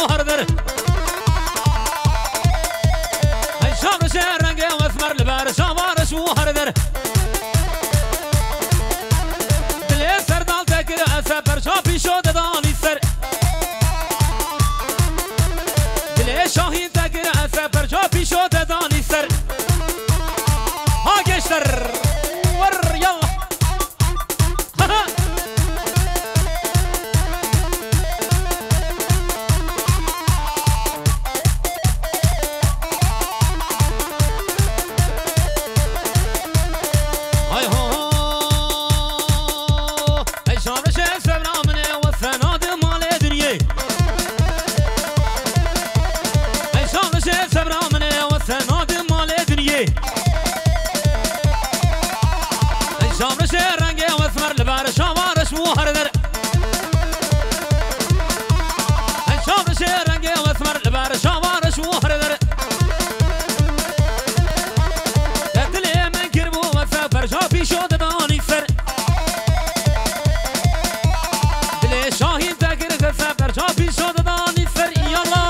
وهردر ای شامش رنگ وثمر لبر شامارش وهردر دل سردال تکر اسب پرشا پیشو ددانی سر دل شاهین تکر اسب پرشا پیشو ددانی سر ها گشتر ور یلا شامش رنگ وثمر لبر شامارش وهردر شامش رنگ وثمر لبر شامارش وهردر دل من کربو وثمر شا پیشو ددانی سر دل شاهین تکر وثمر شا پیشو ددانی سر یالا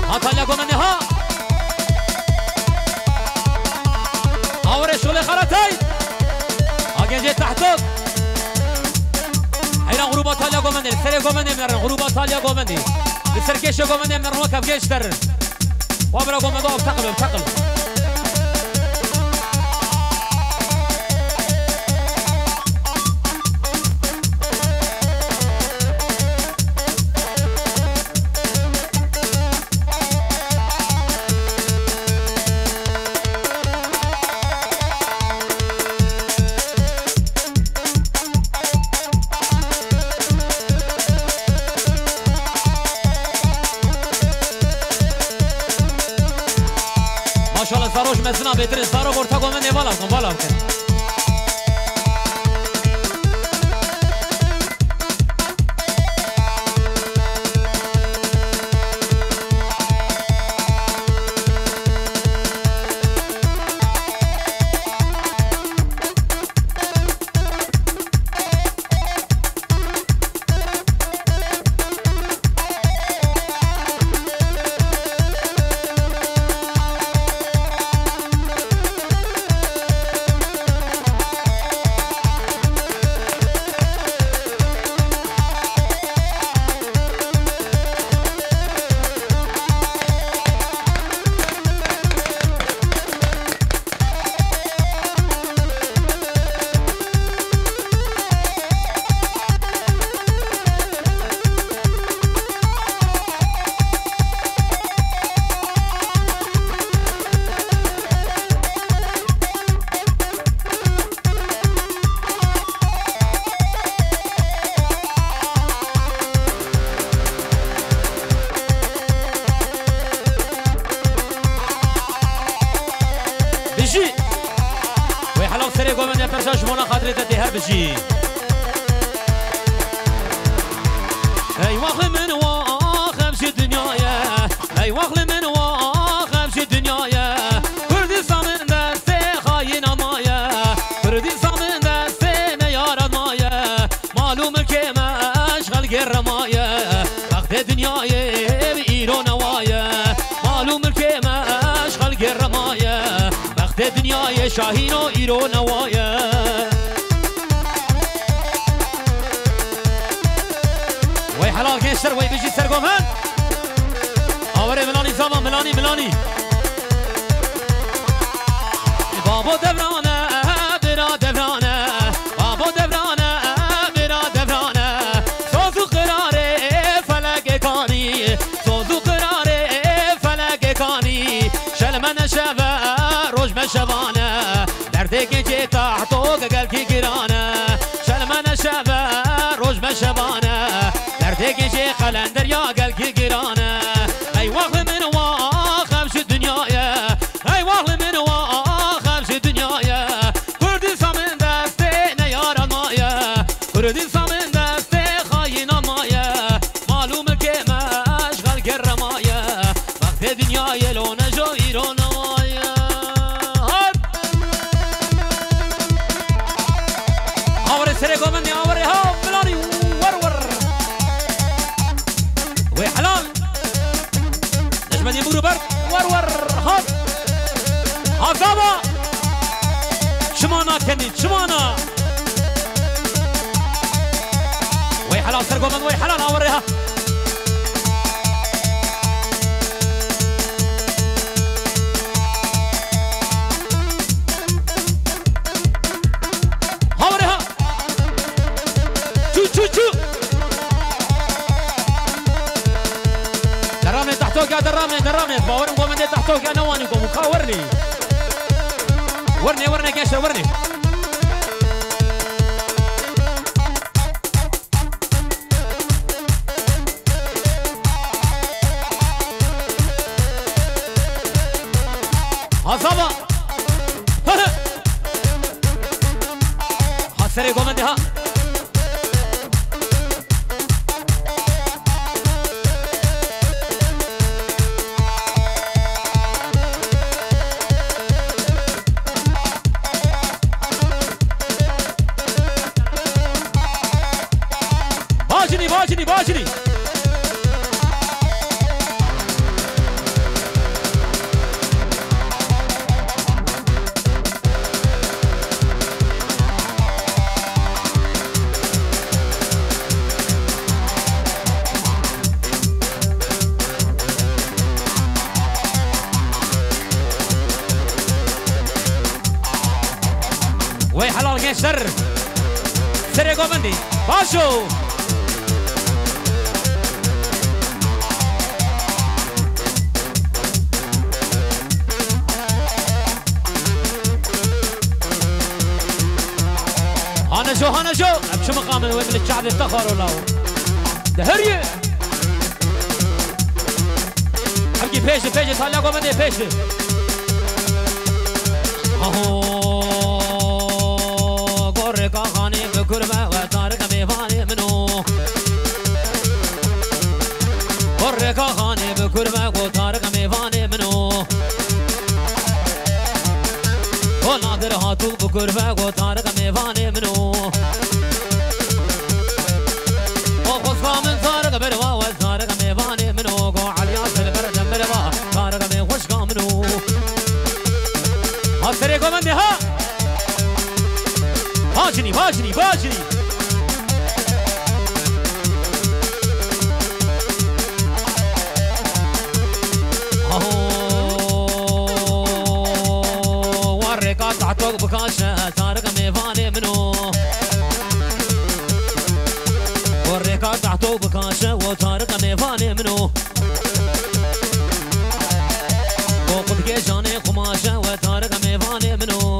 هاتالیا گمنی ها شغل خرطي اجي تحتك هنا غروب تاليا قومندي سري قومندي من غروب تاليا قومندي السركيش قومندي من ركب جيشتر وابرا قومندو تقلب زاروش مزنا بهترین زارو ورتا گومن بالا کن برشاش مونا خاطري تديها بجي اي واخل من واخم شي دنيايا اي واخل من واخم شي دنيايا كردستان من دستي خاين مايا كردستان من دستي نيار مايا معلوم كيما اشغل غير مايا وقت دنيايا بإيرو نوايا معلوم كيما اشغل غير مايا وقت دنيايا شاهين وإيرو نوايا حلال گشتر وی بجی سرگومن آوره ملانی زمان ملانی بابا دورانه برا دورانه بابا دورانه برا دورانه سوزو قراره فلق کانی سوزو قراره فلق کانی شلمن شبه روش مشبانه درده گجه تحتو گل کی گرانه شلمن شبه روش مشبانه گجه قلندر یا گل کی گرانه ای واقع من واقع شد دنیایا ای واقع من واقع شد دنیایا کردستان من دست نیار مایا کردستان من دست خاین مایا معلوم که مشغل گر مایا وقت دنیای لونه جو ایران مایا چمانا كني چمانا وي حلال سرقو من وي حلال اوريها اوريها شو شو شو درامي تحتوك يا درامي باورم قوم دي تحتوك يا نوانيكم وكاورني ورني كاشر ورني عصابة حسري قوم دي ها باجني وي حلال كان سر يا قومندي باشو هانا شو بشو مقام وين من الشعب افتخروا له دهريه ابكي بيش هلا قوم بدي بيش اهو قرق خاني بكرمه وطارق ميفاني منو قرق خاني بكرمه وطارق ميفاني منو ونادر هاتو بكرمه وطارق ميفاني منو سري قومندي ها باجني اهو وريك قطعتك بكاشة طارق ميفاني منو وريك قطعتك بكاشة وطارق ميفاني منو وقد جاني قماشة وطارق ميفاني منو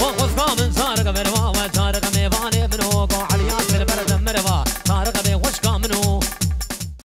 وقف كامل طارق ميفاني